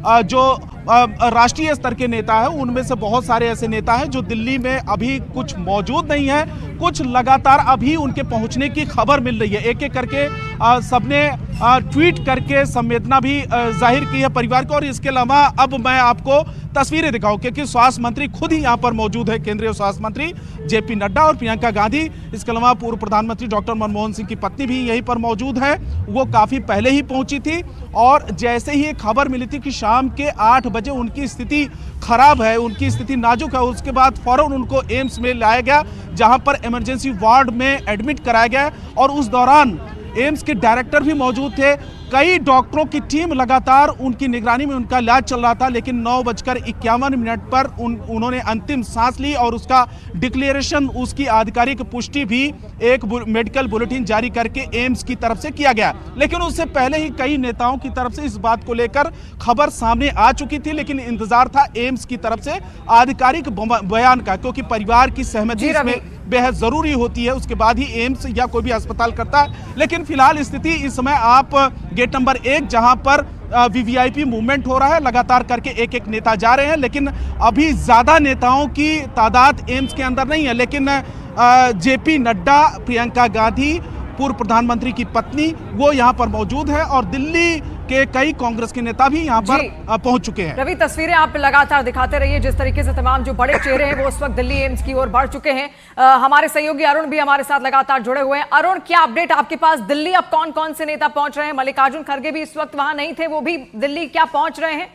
जो राष्ट्रीय स्तर के नेता है उनमें से बहुत सारे ऐसे नेता हैं जो दिल्ली में अभी कुछ मौजूद नहीं है, कुछ लगातार अभी उनके पहुंचने की खबर मिल रही है। एक एक करके सबने ट्वीट करके संवेदना भी जाहिर की है परिवार को। और इसके अलावा अब मैं आपको तस्वीरें दिखाऊं क्योंकि स्वास्थ्य मंत्री खुद ही यहां पर मौजूद है, केंद्रीय स्वास्थ्य मंत्री जेपी नड्डा और प्रियंका गांधी। इसके अलावा पूर्व प्रधानमंत्री डॉक्टर मनमोहन सिंह की पत्नी भी यहीं पर मौजूद है, वो काफी पहले ही पहुंची थी। और जैसे ही एक खबर मिली थी कि शाम के 8 बजे उनकी स्थिति खराब है, उनकी स्थिति नाजुक है, उसके बाद फौरन उनको एम्स में लाया गया जहां पर इमरजेंसी वार्ड में एडमिट कराया गया। और उस दौरान एम्स के डायरेक्टर भी मौजूद थे, कई डॉक्टरों की टीम लगातार उनकी निगरानी में उनका इलाज चल रहा था। लेकिन 9:51 पर उन्होंने अंतिम सांस ली और उसका डिक्लेरेशन, उसकी आधिकारिक पुष्टि भी एक मेडिकल बुलेटिन जारी करके एम्स की तरफ से किया गया। लेकिन उससे पहले ही कई नेताओं की तरफ से इस बात को लेकर खबर सामने आ चुकी थी, लेकिन इंतजार था एम्स की तरफ से आधिकारिक बयान का, क्योंकि परिवार की सहमति इसमें बेहद जरूरी होती है, उसके बाद ही एम्स या कोई भी अस्पताल करता है। लेकिन फिलहाल स्थिति इस समय आप गेट नंबर 1 जहां पर वीवीआईपी मूवमेंट हो रहा है, लगातार करके एक एक नेता जा रहे हैं, लेकिन अभी ज्यादा नेताओं की तादाद एम्स के अंदर नहीं है। लेकिन जेपी नड्डा, प्रियंका गांधी, पूर्व प्रधानमंत्री की पत्नी, वो यहां पर मौजूद है और दिल्ली के कई कांग्रेस के नेता भी यहां पर पहुंच चुके हैं। रवि, तस्वीरें आप लगातार दिखाते रहिए जिस तरीके से तमाम जो बड़े चेहरे हैं वो उस वक्त दिल्ली एम्स की ओर बढ़ चुके हैं। हमारे सहयोगी अरुण भी हमारे साथ लगातार जुड़े हुए हैं। अरुण, क्या अपडेट आपके पास? दिल्ली अब कौन कौन से नेता पहुंच रहे हैं? मल्लिकार्जुन खड़गे भी इस वक्त वहां नहीं थे, वो भी दिल्ली क्या पहुंच रहे हैं?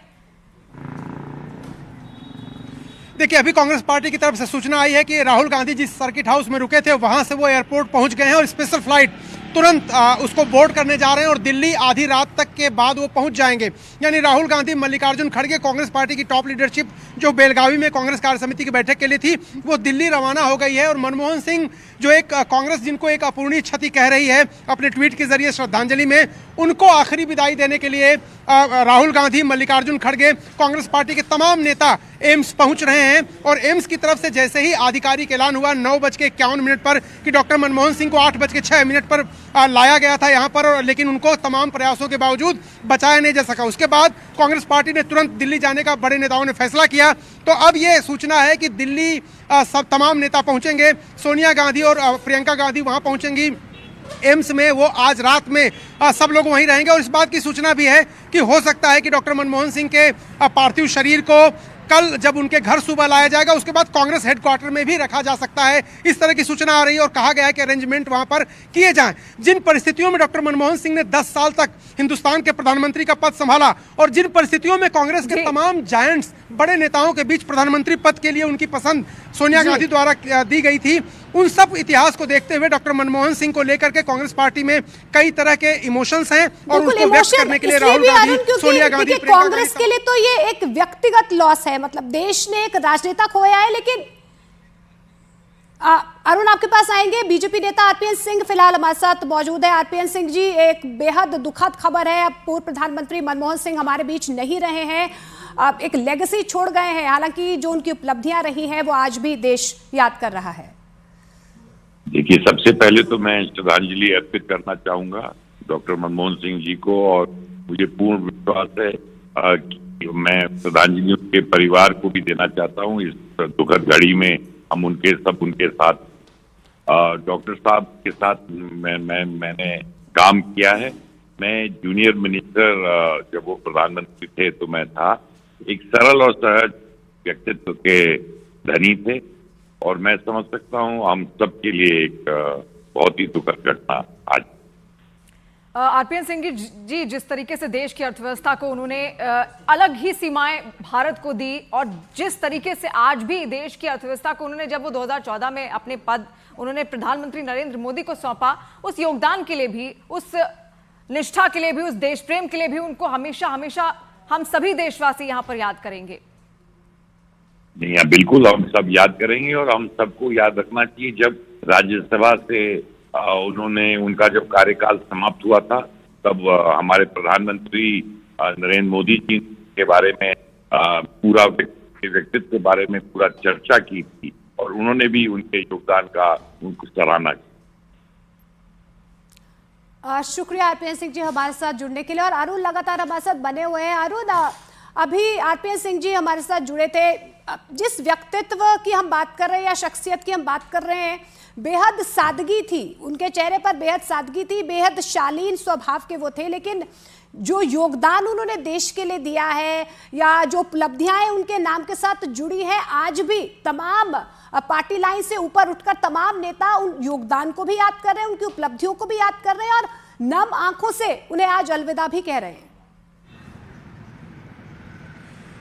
देखिए, अभी कांग्रेस पार्टी की तरफ से सूचना आई है कि राहुल गांधी जिस सर्किट हाउस में रुके थे वहां से वो एयरपोर्ट पहुंच गए हैं और स्पेशल फ्लाइट तुरंत उसको बोर्ड करने जा रहे हैं और दिल्ली आधी रात तक के बाद वो पहुंच जाएंगे। यानी राहुल गांधी, मल्लिकार्जुन खड़गे, कांग्रेस पार्टी की टॉप लीडरशिप जो बेलगावी में कांग्रेस कार्य समिति की बैठक के लिए थी, वो दिल्ली रवाना हो गई है। और मनमोहन सिंह, जो एक कांग्रेस जिनको एक अपूर्णीय क्षति कह रही है अपने ट्वीट के जरिए श्रद्धांजलि में, उनको आखिरी विदाई देने के लिए राहुल गांधी, मल्लिकार्जुन खड़गे, कांग्रेस पार्टी के तमाम नेता एम्स पहुंच रहे हैं। और एम्स की तरफ से जैसे ही आधिकारिक ऐलान हुआ 9:51 पर कि डॉक्टर मनमोहन सिंह को 8:06 पर लाया गया था यहाँ पर, और लेकिन उनको तमाम प्रयासों के बावजूद बचाया नहीं जा सका। उसके बाद कांग्रेस पार्टी ने तुरंत दिल्ली जाने का बड़े नेताओं ने फैसला किया। तो अब ये सूचना है कि दिल्ली सब तमाम नेता पहुंचेंगे। सोनिया गांधी और प्रियंका गांधी वहां पहुंचेंगी एम्स में, वो आज रात में सब लोग वहीं रहेंगे। और इस बात की सूचना भी है कि हो सकता है कि डॉक्टर मनमोहन सिंह के पार्थिव शरीर को कल जब उनके घर सुबह लाया जाएगा उसके बाद कांग्रेस हेडक्वार्टर में भी रखा जा सकता है, इस तरह की सूचना आ रही है। और कहा गया है कि अरेंजमेंट वहां पर किए जाएं। जिन परिस्थितियों में डॉक्टर मनमोहन सिंह ने 10 साल तक हिंदुस्तान के प्रधानमंत्री का पद संभाला और जिन परिस्थितियों में कांग्रेस के तमाम जायंट्स, बड़े नेताओं के बीच प्रधानमंत्री पद के लिए उनकी पसंद सोनिया गांधी द्वारा दी गई थी, उन सब इतिहास को देखते हुए डॉक्टर मनमोहन सिंह को लेकर के कांग्रेस पार्टी में कई तरह के इमोशंस हैं और उसको व्यक्त करने के लिए राहुल गांधी, सोनिया गांधी, कांग्रेस के लिए तो ये एक व्यक्तिगत लॉस है, मतलब देश ने एक राजनेता खोया है। लेकिन अरुण, आपके पास आएंगे। बीजेपी नेता आरपीएन सिंह फिलहाल हमारे साथ मौजूद है। आरपीएन सिंह जी, एक बेहद दुखद खबर है, अब पूर्व प्रधानमंत्री मनमोहन सिंह हमारे बीच नहीं रहे हैं, अब एक लेगेसी छोड़ गए हैं। हालांकि जो उनकी उपलब्धियां रही हैं वो आज भी देश याद कर रहा है। देखिए, सबसे पहले तो मैं श्रद्धांजलि अर्पित करना चाहूंगा डॉक्टर मनमोहन सिंह जी को, और मुझे पूर्ण विश्वास है कि मैं श्रद्धांजलि उनके परिवार को भी देना चाहता हूं इस दुखद घड़ी में। हम उनके साथ डॉक्टर साहब के साथ मैंने काम किया है। मैं जूनियर मिनिस्टर जब वो प्रधानमंत्री थे तो मैं था। एक सरल और सहज व्यक्तित्व के धनी थे और मैं समझ सकता हूं हम सबके लिए एक बहुत ही दुखद घटना आज। आरपीएन सिंह जी, जिस तरीके से देश की अर्थव्यवस्था को उन्होंने अलग ही सीमाएं भारत को दी और जिस तरीके से आज भी देश की अर्थव्यवस्था को उन्होंने, जब वो 2014 में अपने पद उन्होंने प्रधानमंत्री नरेंद्र मोदी को सौंपा, उस योगदान के लिए भी, उस निष्ठा के लिए भी, उस देश प्रेम के लिए भी उनको हमेशा हमेशा हम सभी देशवासी यहाँ पर याद करेंगे। नहीं, बिल्कुल हम सब याद करेंगे और हम सबको याद रखना चाहिए। जब राज्यसभा से उन्होंने, उनका जब कार्यकाल समाप्त हुआ था तब हमारे प्रधानमंत्री नरेंद्र मोदी जी के बारे में पूरा व्यक्तित्व के बारे में पूरा चर्चा की थी और उन्होंने भी उनके योगदान का उनको सराहना की। शुक्रिया आरपीएन सिंह जी हमारे साथ जुड़ने के लिए। और अरुण लगातार हमारे साथ बने हुए हैं। अरुण, अभी आरपीएन सिंह जी हमारे साथ जुड़े थे। जिस व्यक्तित्व की हम बात कर रहे हैं या शख्सियत की हम बात कर रहे हैं, बेहद सादगी थी उनके चेहरे पर, बेहद सादगी थी, बेहद शालीन स्वभाव के वो थे। लेकिन जो योगदान उन्होंने देश के लिए दिया है या जो उपलब्धियां उनके नाम के साथ जुड़ी है, आज भी तमाम पार्टी लाइन से ऊपर उठकर तमाम नेता उन योगदान को भी याद कर रहे हैं, उनकी उपलब्धियों को भी याद कर रहे हैं और नम आंखों से उन्हें आज अलविदा भी कह रहे हैं।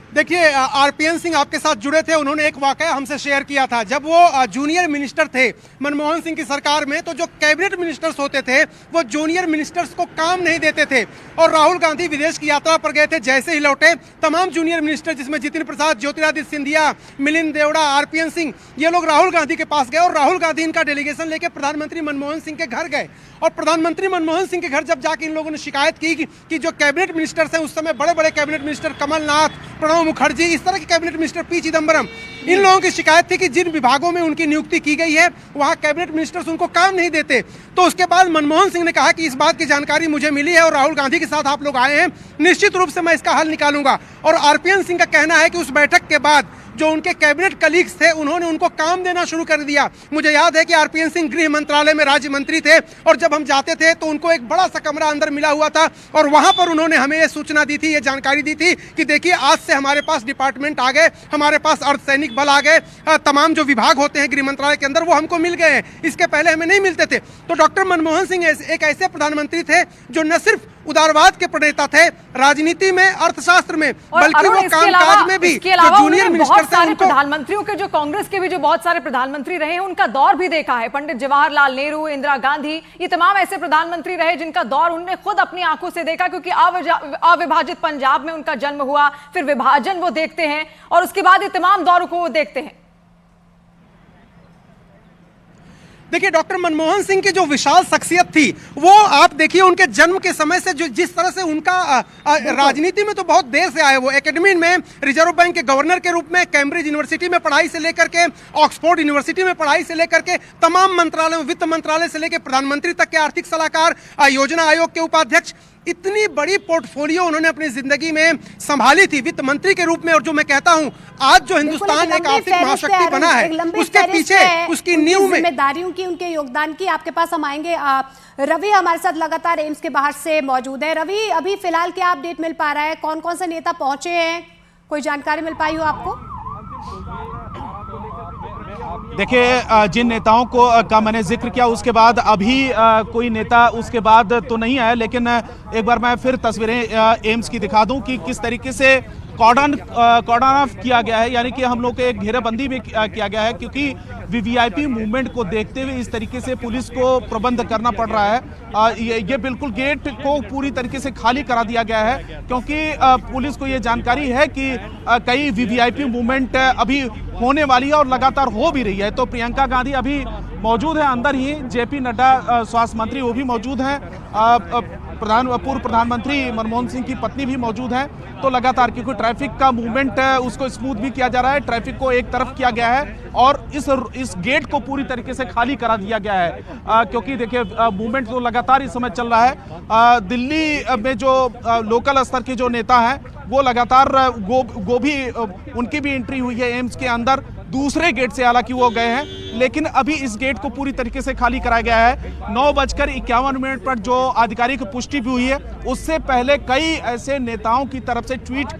देखिए, आरपीएन सिंह आपके साथ जुड़े थे, उन्होंने एक वाकया हमसे शेयर किया था। जब वो जूनियर मिनिस्टर थे मनमोहन सिंह की सरकार में, तो जो कैबिनेट मिनिस्टर्स होते थे वो जूनियर मिनिस्टर्स को काम नहीं देते थे। और राहुल गांधी विदेश की यात्रा पर गए थे, जैसे ही लौटे तमाम जूनियर मिनिस्टर, जिसमें जितिन प्रसाद, ज्योतिरादित्य सिंधिया, मिलिंद देवड़ा, आरपीएन सिंह, ये लोग राहुल गांधी के पास गए और राहुल गांधी इनका डेलीगेशन लेके प्रधानमंत्री मनमोहन सिंह के घर गए। और प्रधानमंत्री मनमोहन सिंह के घर जब जाके इन लोगों ने शिकायत की कि जो कैबिनेट मिनिस्टर्स हैं, उस समय बड़े बड़े कैबिनेट मिनिस्टर कमलनाथ, प्रणब मुखर्जी, इस तरह के कैबिनेट मिनिस्टर, पी चिदम्बरम, इन लोगों की शिकायत थी कि जिन विभागों में उनकी नियुक्ति की गई है वहां कैबिनेट मिनिस्टर्स उनको काम नहीं देते। तो उसके बाद मनमोहन सिंह ने कहा कि इस बात की जानकारी मुझे मिली है और राहुल गांधी के साथ आप लोग आए हैं, निश्चित रूप से मैं इसका हल निकालूंगा। और आरपीएन सिंह का कहना है कि उस बैठक के बाद जो उनके कैबिनेट कलीग्स थे उन्होंने उनको काम देना शुरू कर दिया। मुझे याद है कि आरपीएन सिंह गृह मंत्रालय में राज्य मंत्री थे और जब हम जाते थे तो उनको एक बड़ा सा कमरा अंदर मिला हुआ था और वहां पर उन्होंने हमें ये सूचना दी थी, ये जानकारी दी थी कि देखिए आज से हमारे पास डिपार्टमेंट आ गए, हमारे पास अर्धसैनिक बल आ गए, तमाम जो विभाग होते हैं गृह मंत्रालय के अंदर वो हमको मिल गए हैं, इसके पहले हमें नहीं मिलते थे। तो डॉक्टर मनमोहन सिंह एक ऐसे प्रधानमंत्री थे जो न सिर्फ उदारवाद के प्रणेता थे राजनीति में, अर्थशास्त्र में, बल्कि वो कामकाज में भी जो जूनियर मिनिस्टर थे उनको, प्रधानमंत्रियों के जो कांग्रेस के भी जो बहुत सारे प्रधानमंत्री रहे हैं उनका दौर भी देखा है। पंडित जवाहरलाल नेहरू, इंदिरा गांधी, ये तमाम ऐसे प्रधानमंत्री रहे जिनका दौर उन्होंने खुद अपनी आंखों से देखा, क्योंकि अविभाजित पंजाब में उनका जन्म हुआ, फिर विभाजन वो देखते हैं और उसके बाद ये तमाम दौरों को वो देखते हैं। देखिए, डॉक्टर मनमोहन सिंह की जो विशाल शख्सियत थी वो आप देखिए उनके जन्म के समय से जो जिस तरह से उनका राजनीति में तो बहुत देर से आए। वो एकेडमी में रिजर्व बैंक के गवर्नर के रूप में, कैम्ब्रिज यूनिवर्सिटी में पढ़ाई से लेकर के, ऑक्सफोर्ड यूनिवर्सिटी में पढ़ाई से लेकर के, तमाम मंत्रालयों, वित्त मंत्रालय से लेकर प्रधानमंत्री तक के आर्थिक सलाहकार, योजना आयोग के उपाध्यक्ष, इतनी बड़ी पोर्टफोलियो उन्होंने अपनी जिंदगी में संभाली थी वित्त मंत्री के रूप में। और जो मैं कहता हूं आज जो हिंदुस्तान एक आर्थिक महाशक्ति बना है उसके पीछे उसकी नींव में जिम्मेदारियों की, उनके योगदान की, आपके पास हम आएंगे। रवि हमारे साथ लगातार एम्स के बाहर से मौजूद है। रवि, अभी फिलहाल क्या अपडेट मिल पा रहा है, कौन कौन से नेता पहुंचे हैं, कोई जानकारी मिल पाई हो आपको? देखिए, जिन नेताओं का मैंने जिक्र किया उसके बाद अभी कोई नेता उसके बाद तो नहीं आया, लेकिन एक बार मैं फिर तस्वीरें एम्स की दिखा दूं कि किस तरीके से कॉर्डन ऑफ किया गया है, यानी कि हम लोग के एक घेराबंदी भी किया गया है, क्योंकि वीवीआईपी मूवमेंट को देखते हुए इस तरीके से पुलिस को प्रबंध करना पड़ रहा है। ये बिल्कुल गेट को पूरी तरीके से खाली करा दिया गया है, क्योंकि पुलिस को ये जानकारी है कि कई वीवीआईपी मूवमेंट अभी होने वाली है और लगातार हो भी रही है। तो प्रियंका गांधी अभी मौजूद है अंदर ही, जेपी नड्डा स्वास्थ्य मंत्री वो भी मौजूद हैं, पूर्व प्रधानमंत्री मनमोहन सिंह की पत्नी भी मौजूद है। तो लगातार क्योंकि ट्रैफिक का मूवमेंट उसको स्मूथ भी किया जा रहा है, ट्रैफिक को एक तरफ किया गया है और इस गेट को पूरी तरीके से खाली करा दिया गया है, क्योंकि देखिए मूवमेंट तो लगातार इस समय चल रहा है। दिल्ली में जो लोकल स्तर के जो नेता हैं वो लगातार वो भी उनकी भी एंट्री हुई है एम्स के अंदर, दूसरे गेट से हालांकि वो गए हैं, लेकिन अभी इस गेट को पूरी तरीके से खाली कराया गया है। 9:51 पर जो आधिकारिक पुष्टि भी हुई है, उससे पहले कई ऐसे नेताओं की तरफ से ट्वीट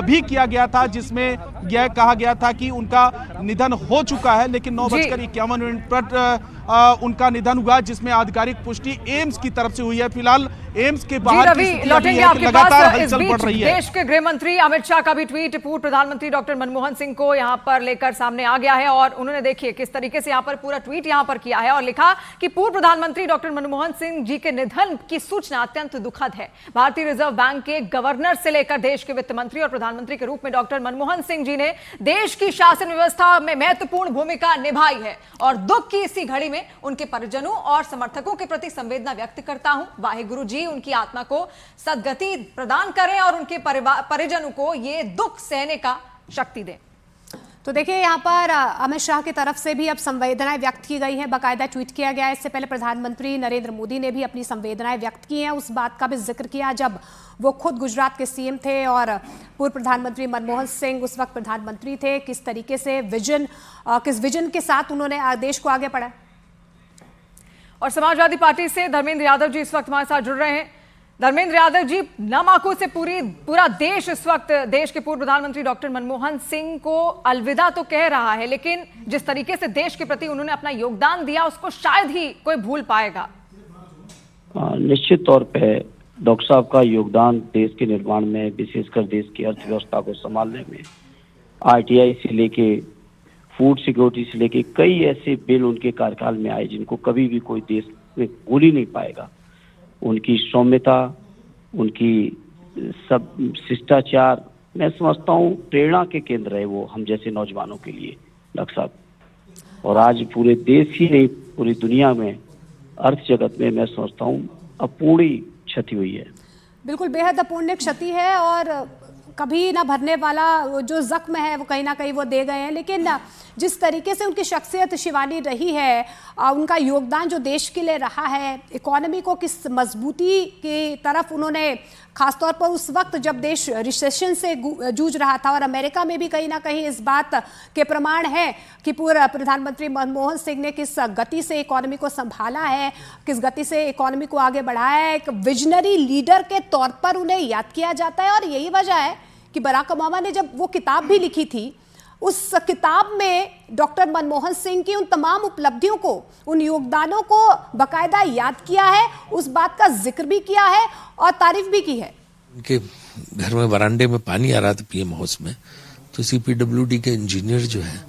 भी किया गया था जिसमें यह कहा गया था कि उनका निधन हो चुका है, लेकिन 9:51 पर उनका निधन हुआ, जिसमें आधिकारिक पुष्टि एम्स की तरफ से हुई है। फिलहाल एम्स के बाहर लौटेंगे आपके पास। इस बीच रही है। देश के गृह मंत्री अमित शाह का भी ट्वीट पूर्व प्रधानमंत्री डॉक्टर मनमोहन सिंह को यहां पर लेकर सामने आ गया है और उन्होंने देखिए किस तरीके से यहां पर पूरा ट्वीट यहां पर किया है और लिखा कि पूर्व प्रधानमंत्री डॉक्टर मनमोहन सिंह जी के निधन की सूचना अत्यंत दुखद है। भारतीय रिजर्व बैंक के गवर्नर से लेकर देश के वित्त मंत्री और प्रधानमंत्री के रूप में डॉक्टर मनमोहन सिंह जी ने देश की शासन व्यवस्था में महत्वपूर्ण भूमिका निभाई है और दुख की इसी घड़ी में उनके परिजनों और समर्थकों के प्रति संवेदना व्यक्त करता हूं। वाहिगुरु जी उनकी आत्मा को सद्गति प्रदान करें और उनके परिजनों को ये दुख सहने का शक्ति दें। तो देखिए यहाँ पर अमित शाह की तरफ से भी अब संवेदनाएं व्यक्त की गई हैं, बाकायदा ट्वीट किया गया है। इससे पहले प्रधानमंत्री नरेंद्र मोदी ने भी अपनी संवेदनाएं व्यक्त की हैं, उस बात का भी जिक्र किया जब वो खुद गुजरात के सीएम थे और पूर्व प्रधानमंत्री मनमोहन सिंह उस वक्त प्रधानमंत्री थे। किस तरीके से किस विजन के साथ उन्होंने देश को आगे बढ़ाया। और समाजवादी पार्टी से धर्मेंद्र यादव जी इस वक्त हमारे साथ जुड़ रहे हैं। धर्मेंद्र यादव जी, नम आंखों से पूरा देश इस वक्त देश के पूर्व प्रधानमंत्री डॉक्टर मनमोहन सिंह को अलविदा तो कह रहा है, लेकिन जिस तरीके से देश के प्रति उन्होंने अपना योगदान दिया उसको शायद ही कोई भूल पाएगा। निश्चित तौर पे डॉक्टर साहब का योगदान देश के निर्माण में, विशेषकर देश की अर्थव्यवस्था को संभालने में, आरटीआई से लेके फूड सिक्योरिटी से लेके कई ऐसे बिल उनके कार्यकाल में आए जिनको कभी भी कोई देश में भूल ही नहीं पाएगा। उनकी सौम्यता, उनकी सब शिष्टाचार, मैं समझता हूँ प्रेरणा के केंद्र है वो हम जैसे नौजवानों के लिए डॉक्टर साहब। और आज पूरे देश ही नहीं पूरी दुनिया में अर्थ जगत में मैं समझता हूँ अपूर्णी क्षति हुई है। बिल्कुल बेहद अपूर्णीय क्षति है और कभी ना भरने वाला जो जख्म है वो कहीं ना कहीं वो दे गए हैं। लेकिन जिस तरीके से उनकी शख्सियत शिवानी रही है, उनका योगदान जो देश के लिए रहा है, इकोनॉमी को किस मजबूती की तरफ उन्होंने, खासतौर पर उस वक्त जब देश रिसेशन से जूझ रहा था और अमेरिका में भी कहीं ना कहीं इस बात के प्रमाण है कि पूर्व प्रधानमंत्री मनमोहन सिंह ने किस गति से इकोनॉमी को संभाला है, किस गति से इकोनॉमी को आगे बढ़ाया है। एक विजनरी लीडर के तौर पर उन्हें याद किया जाता है और यही वजह है कि बराक ओबामा ने जब वो किताब भी लिखी थी, उस किताब में डॉक्टर मनमोहन सिंह की उन तमाम उपलब्धियों को, उन योगदानों को बाकायदा याद किया है, उस बात का जिक्र भी किया है और तारीफ भी की है। उनके घर में वरांडे में पानी आ रहा था पीएम हाउस में, तो सीपीडब्ल्यूडी के इंजीनियर जो है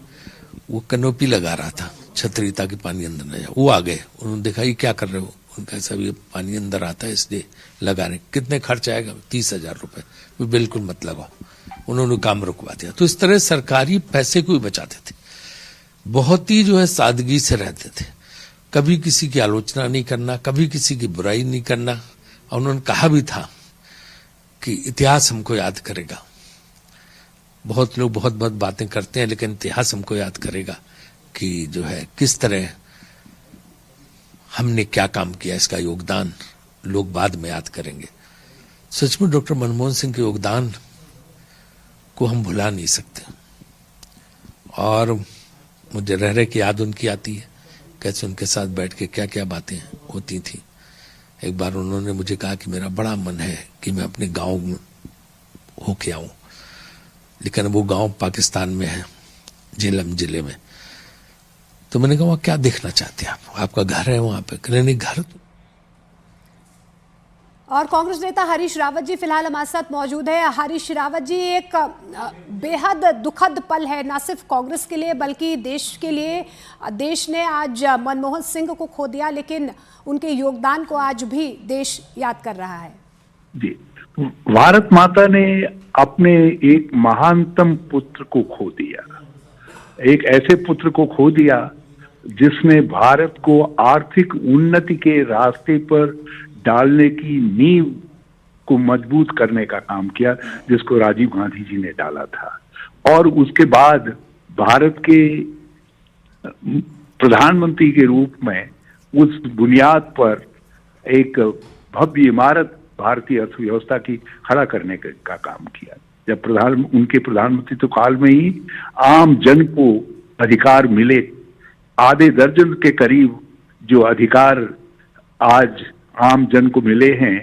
वो कैनोपी लगा रहा था छतरी ताकि पानी अंदर न जाए। वो आ गए, उन्होंने देखा ये क्या कर रहे हो, उनका सब ये पानी अंदर आता है इसलिए लगा रहे। कितने खर्च आएगा? 30,000 रुपए। बिल्कुल मत लगाओ, उन्होंने काम रुकवा दिया। तो इस तरह सरकारी पैसे को ही बचाते थे, बहुत ही जो है सादगी से रहते थे, कभी किसी की आलोचना नहीं करना, कभी किसी की बुराई नहीं करना। और उन्होंने कहा भी था कि इतिहास हमको याद करेगा। बहुत लोग बहुत बहुत बातें करते हैं, लेकिन इतिहास हमको याद करेगा कि जो है किस तरह हमने क्या काम किया, इसका योगदान लोग बाद में याद करेंगे। सचमुच डॉक्टर मनमोहन सिंह के योगदान को हम भुला नहीं सकते और मुझे रह रहे की याद उनकी आती है, कैसे उनके साथ बैठ के क्या क्या बातें होती थी। एक बार उन्होंने मुझे कहा कि मेरा बड़ा मन है कि मैं अपने गांव में होके आऊं, लेकिन वो गांव पाकिस्तान में है, झेलम जिले में। तो मैंने कहा वहां क्या देखना चाहते हैं आप, आपका घर है वहां पे? नहीं, घर तो। और कांग्रेस नेता हरीश रावत जी फिलहाल हमारे साथ मौजूद है। हरीश रावत जी, एक बेहद दुखद पल है ना सिर्फ कांग्रेस के लिए बल्कि देश के लिए। देश ने आज मनमोहन सिंह को खो दिया, लेकिन उनके योगदान को आज भी देश याद कर रहा है। जी, भारत माता ने अपने एक महानतम पुत्र को खो दिया, एक ऐसे पुत्र को खो दिया जिसने भारत को आर्थिक उन्नति के रास्ते पर डालने की नींव को मजबूत करने का काम किया, जिसको राजीव गांधी जी ने डाला था। और उसके बाद भारत के प्रधानमंत्री के रूप में उस बुनियाद पर एक भव्य इमारत भारतीय अर्थव्यवस्था की खड़ा करने का काम किया। जब उनके प्रधानमंत्री तो काल में ही आम जन को अधिकार मिले, आधे दर्जन के करीब जो अधिकार आज आम जन को मिले हैं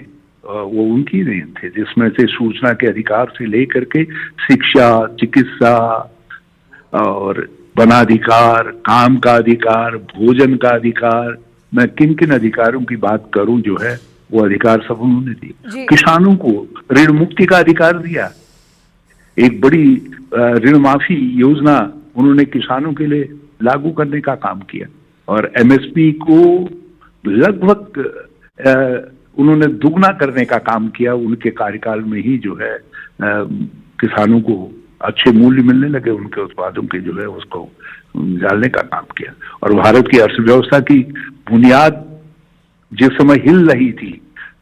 वो उनकी देन थे, जिसमें से सूचना के अधिकार से लेकर के शिक्षा, चिकित्सा और वनाधिकार, काम का अधिकार, भोजन का अधिकार, मैं किन किन अधिकारों की बात करूं जो है वो अधिकार सब उन्होंने दिए। किसानों को ऋण मुक्ति का अधिकार दिया, एक बड़ी ऋण माफी योजना उन्होंने किसानों के लिए लागू करने का काम किया और एमएसपी को लगभग उन्होंने दुगना करने का काम किया। उनके कार्यकाल में ही जो है किसानों को अच्छे मूल्य मिलने लगे, उनके उत्पादों के जो है उसको डालने का काम किया। और भारत की अर्थव्यवस्था की बुनियाद जिस समय हिल रही थी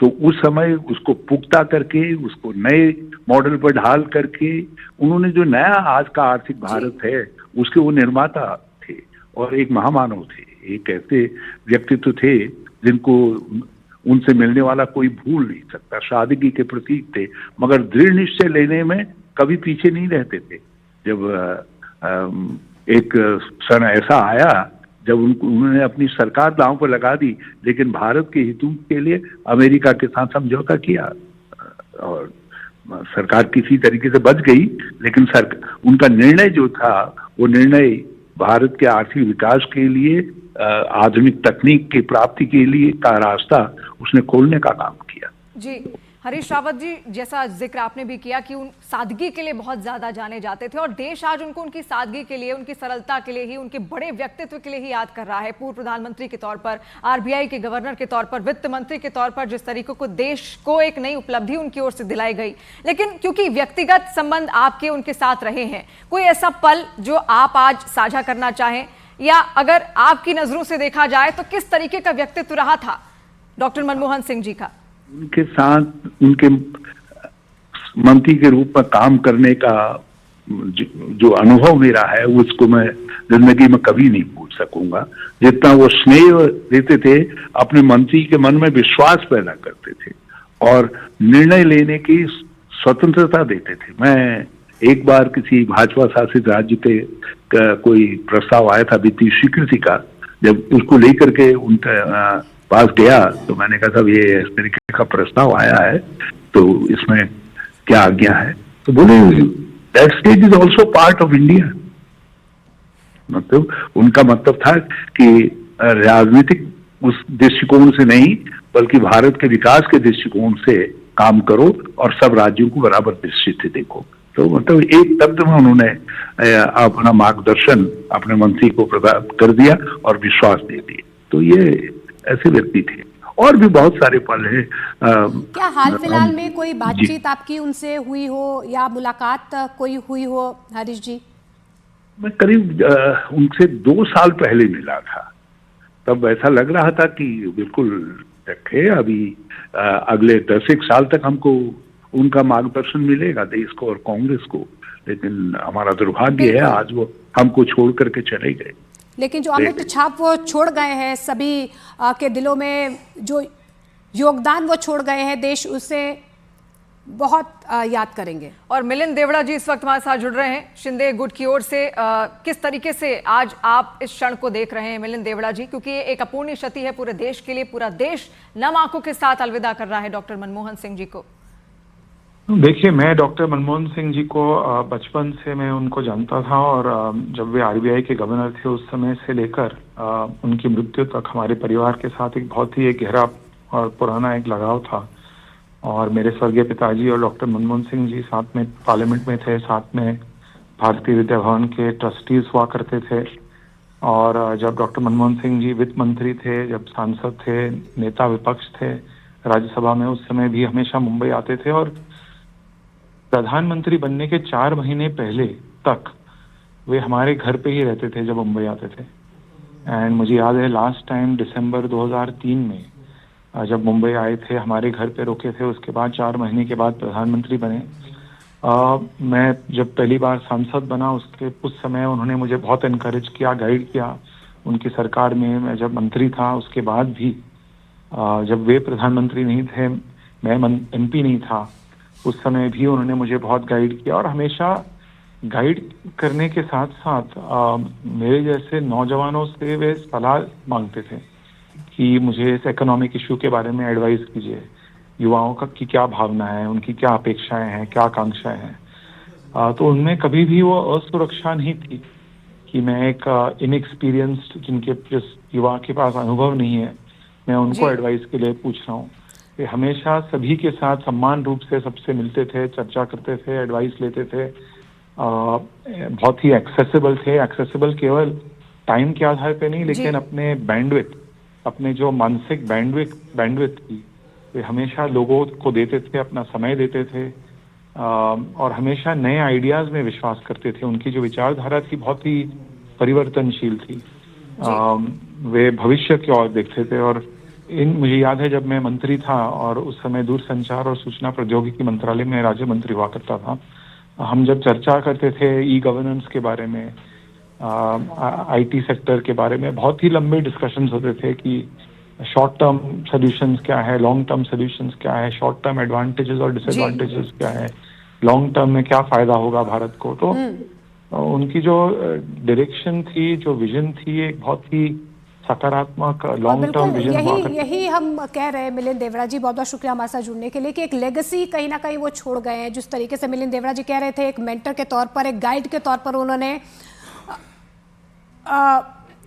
तो उस समय उसको पुख्ता करके, उसको नए मॉडल पर ढाल करके उन्होंने जो नया आज का आर्थिक भारत है उसके वो निर्माता थे और एक महामानव थे, एक ऐसे व्यक्तित्व थे जिनको उनसे मिलने वाला कोई भूल नहीं सकता, सादगी के प्रतीक थे, मगर दृढ़ निश्चय लेने में कभी पीछे नहीं रहते थे। जब एक सन ऐसा आया जब उन्होंने अपनी सरकार दांव पर लगा दी, लेकिन भारत के हितों के लिए अमेरिका के साथ समझौता किया और सरकार किसी तरीके से बच गई, लेकिन उनका निर्णय जो था वो निर्णय भारत के आर्थिक विकास के लिए, आधुनिक तकनीक की प्राप्ति के लिए का रास्ता उसने खोलने का काम किया। जी हरीश रावत जी, जैसा जिक्र आपने भी किया कि उन सादगी के लिए बहुत ज्यादा जाने जाते थे और देश आज उनको उनकी सादगी के लिए, उनकी सरलता के लिए ही, उनके बड़े व्यक्तित्व के लिए ही याद कर रहा है। पूर्व प्रधानमंत्री के तौर पर, आरबीआई के गवर्नर के तौर पर, वित्त मंत्री के तौर पर जिस तरीके को देश को एक नई उपलब्धि उनकी ओर से दिलाई गई, लेकिन क्योंकि व्यक्तिगत संबंध आपके उनके साथ रहे हैं, कोई ऐसा पल जो आप आज साझा करना चाहें, या अगर आपकी नजरों से देखा जाए तो किस तरीके का व्यक्तित्व रहा था डॉक्टर मनमोहन सिंह जी का? उनके साथ उनके मंत्री के रूप में काम करने का जो अनुभव मेरा है उसको मैं जिंदगी में कभी नहीं भूल सकूंगा। जितना वो स्नेह देते थे, अपने मंत्री के मन में विश्वास पैदा करते थे और निर्णय लेने की स्वतंत्रता देते थे। मैं एक बार किसी भाजपा शासित राज्य के कोई प्रस्ताव आया था वित्तीय स्वीकृति का, जब उसको लेकर के उनके पास गया तो मैंने कहा साहब ये इस तरीके का प्रस्ताव आया है तो इसमें क्या आज्ञा है, तो बोले that state is also part of India. मतलब उनका मतलब था कि राजनीतिक उस दृष्टिकोण से नहीं बल्कि भारत के विकास के दृष्टिकोण से काम करो और सब राज्यों को बराबर दृष्टि से देखो। तो मतलब एक शब्द में उन्होंने अपना मार्गदर्शन अपने मंत्री को प्रदान कर दिया और विश्वास दे दिया। तो ये ऐसे व्यक्ति थे और भी बहुत सारे पल हैं। क्या हाल फिलहाल में कोई बातचीत आपकी उनसे हुई हो या मुलाकात कोई हुई हो हरीश जी? मैं करीब उनसे 2 साल पहले मिला था, तब ऐसा लग रहा था कि बिल्कुल रखे अभी अगले 10 साल तक हमको उनका मार्गदर्शन मिलेगा देश को और कांग्रेस को, लेकिन हमारा दुर्भाग्य है आज वो हमको छोड़ करके चले गए। लेकिन जो अमिट छाप वो छोड़ गए हैं, सभी के दिलों में जो योगदान वो छोड़ गए हैं, देश उसे बहुत याद करेंगे। और मिलिंद देवड़ा जी इस वक्त हमारे साथ जुड़ रहे हैं शिंदे गुट की ओर से। किस तरीके से आज आप इस क्षण को देख रहे हैं मिलिंद देवड़ा जी, क्योंकि ये एक अपूर्णीय क्षति है पूरे देश के लिए, पूरा देश नम आंखों के साथ अलविदा कर रहा है डॉक्टर मनमोहन सिंह जी को। देखिए, मैं डॉक्टर मनमोहन सिंह जी को बचपन से मैं उनको जानता था और जब वे आरबीआई के गवर्नर थे उस समय से लेकर उनकी मृत्यु तक हमारे परिवार के साथ एक बहुत ही गहरा और पुराना एक लगाव था। और मेरे स्वर्गीय पिताजी और डॉक्टर मनमोहन सिंह जी साथ में पार्लियामेंट में थे, साथ में भारतीय विद्या भवन के ट्रस्टीज हुआ करते थे। और जब डॉक्टर मनमोहन सिंह जी वित्त मंत्री थे, जब सांसद थे, नेता विपक्ष थे राज्यसभा में, उस समय भी हमेशा मुंबई आते थे और प्रधानमंत्री बनने के 4 महीने पहले तक वे हमारे घर पे ही रहते थे जब मुंबई आते थे। एंड मुझे याद है लास्ट टाइम दिसंबर 2003 में जब मुंबई आए थे, हमारे घर पे रुके थे, उसके बाद 4 महीने के बाद प्रधानमंत्री बने। मैं जब पहली बार सांसद बना उस समय उन्होंने मुझे बहुत एनकरेज किया, गाइड किया। उनकी सरकार में मैं जब मंत्री था उसके बाद भी, जब वे प्रधानमंत्री नहीं थे, मैं एमपी नहीं था, उस समय भी उन्होंने मुझे बहुत गाइड किया। और हमेशा गाइड करने के साथ साथ मेरे जैसे नौजवानों से वे सलाह मांगते थे कि मुझे इस इकोनॉमिक इशू के बारे में एडवाइस कीजिए, युवाओं की क्या भावना है, उनकी क्या अपेक्षाएं हैं, क्या आकांक्षाएं हैं। तो उनमें कभी भी वो असुरक्षा नहीं थी कि मैं एक इनएक्सपीरियंस्ड, जिस युवा के पास अनुभव नहीं है, मैं उनको एडवाइस के लिए पूछ रहा हूँ। वे हमेशा सभी के साथ सम्मान रूप से सबसे मिलते थे, चर्चा करते थे, एडवाइस लेते थे, बहुत ही एक्सेसिबल थे। एक्सेसिबल केवल टाइम के आधार पे नहीं, लेकिन अपने बैंडविड्थ, अपने जो मानसिक बैंडविड्थ थी, वे हमेशा लोगों को देते थे, अपना समय देते थे और हमेशा नए आइडियाज में विश्वास करते थे। उनकी जो विचारधारा थी बहुत ही परिवर्तनशील थी। वे भविष्य की ओर देखते थे। और मुझे याद है जब मैं मंत्री था और उस समय दूरसंचार और सूचना प्रौद्योगिकी मंत्रालय में राज्य मंत्री हुआ करता था, हम जब चर्चा करते थे ई गवर्नेंस के बारे में, आईटी सेक्टर के बारे में बहुत ही लंबे डिस्कशंस होते थे कि शॉर्ट टर्म सॉल्यूशंस क्या है, लॉन्ग टर्म सॉल्यूशंस क्या है, शॉर्ट टर्म एडवांटेजेस और डिसएडवांटेजेस क्या है, लॉन्ग टर्म में क्या फायदा होगा भारत को। तो उनकी जो डायरेक्शन थी, जो विजन थी, एक बहुत ही सकारात्मक लॉन्ग टर्म विजन हुआ करती। यही हम कह रहे हैं मिलिंद देवरा जी, बहुत बहुत शुक्रिया हमारे साथ जुड़ने के लिए, कि एक लेगेसी कहीं ना कहीं वो छोड़ गए हैं। जिस तरीके से मिलिंद देवरा जी कह रहे थे, एक मेंटर के तौर पर, एक गाइड के तौर पर उन्होंने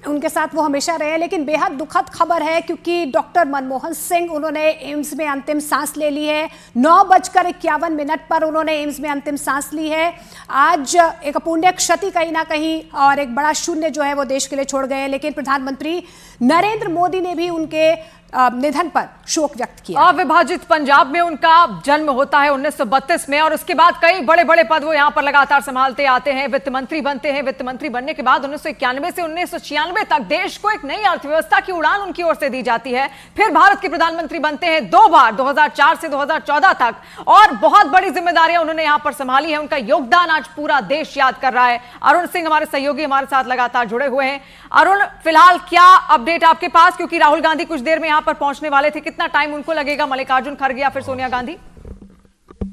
उनके साथ वो हमेशा रहे। लेकिन बेहद दुखद खबर है, क्योंकि डॉक्टर मनमोहन सिंह, उन्होंने एम्स में अंतिम सांस ले ली है। 9:51 पर उन्होंने एम्स में अंतिम सांस ली है। आज एक अपूर्णीय क्षति कहीं ना कहीं और एक बड़ा शून्य जो है वो देश के लिए छोड़ गए हैं। लेकिन प्रधानमंत्री नरेंद्र मोदी ने भी उनके निधन पर शोक व्यक्त किया। अविभाजित पंजाब में उनका जन्म होता है 1932 में, और उसके बाद कई बड़े बड़े पद वो यहां पर लगातार संभालते आते हैं। वित्त मंत्री बनते हैं। वित्त मंत्री बनने के बाद 1991 से 1996 तक देश को एक नई अर्थव्यवस्था की उड़ान उनकी ओर से दी जाती है। फिर भारत के प्रधानमंत्री बनते हैं 2 बार, 2004 से 2014 तक, और बहुत बड़ी जिम्मेदारियां उन्होंने यहां पर संभाली है। उनका योगदान आज पूरा देश याद कर रहा है। अरुण सिंह हमारे सहयोगी हमारे साथ लगातार जुड़े हुए हैं। अरुण, फिलहाल क्या अपडेट आपके पास, क्योंकि राहुल गांधी कुछ देर में यहां पर पहुंचने वाले थे, कितना टाइम उनको लगेगा? मल्लिकार्जुन खड़गे या फिर सोनिया गांधी?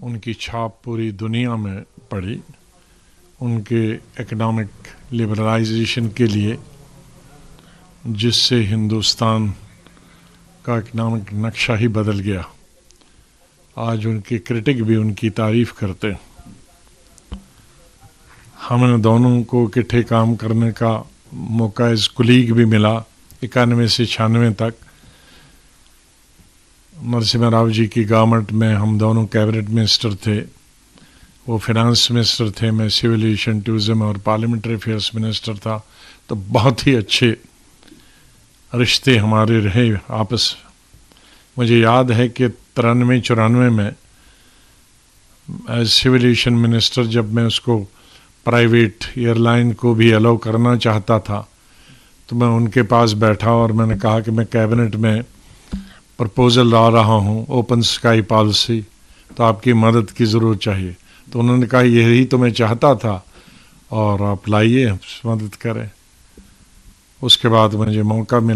उनकी छाप पूरी दुनिया में पड़ी। उनके इकोनॉमिक लिबरलाइजेशन के लिए, जिससे हिंदुस्तान का इकोनॉमिक नक्शा ही बदल गया। आज उनके क्रिटिक भी उनकी तारीफ करते। हमें दोनों को इकट्ठे काम करने का मौका एज कुलीग भी मिला 91 से 96 तक। नरसिम्हा राव जी की गवर्नमेंट में हम दोनों कैबिनेट मिनिस्टर थे। वो फाइनेंस मिनिस्टर थे, मैं सिविल एविएशन, टूरिज्म और पार्लियामेंट्री अफेयर्स मिनिस्टर था। तो बहुत ही अच्छे रिश्ते हमारे रहे आपस। मुझे याद है कि 93-94 में एज सिविल एविएशन मिनिस्टर, जब मैं उसको प्राइवेट एयरलाइन को भी अलाउ करना चाहता था, तो मैं उनके पास बैठा और मैंने कहा कि मैं कैबिनेट में प्रपोजल ला रहा हूँ ओपन स्काई पॉलिसी, तो आपकी मदद की ज़रूरत चाहिए। तो उन्होंने कहा यही तो मैं चाहता था और आप लाइए, मदद करें। उसके बाद मुझे मौका मिला।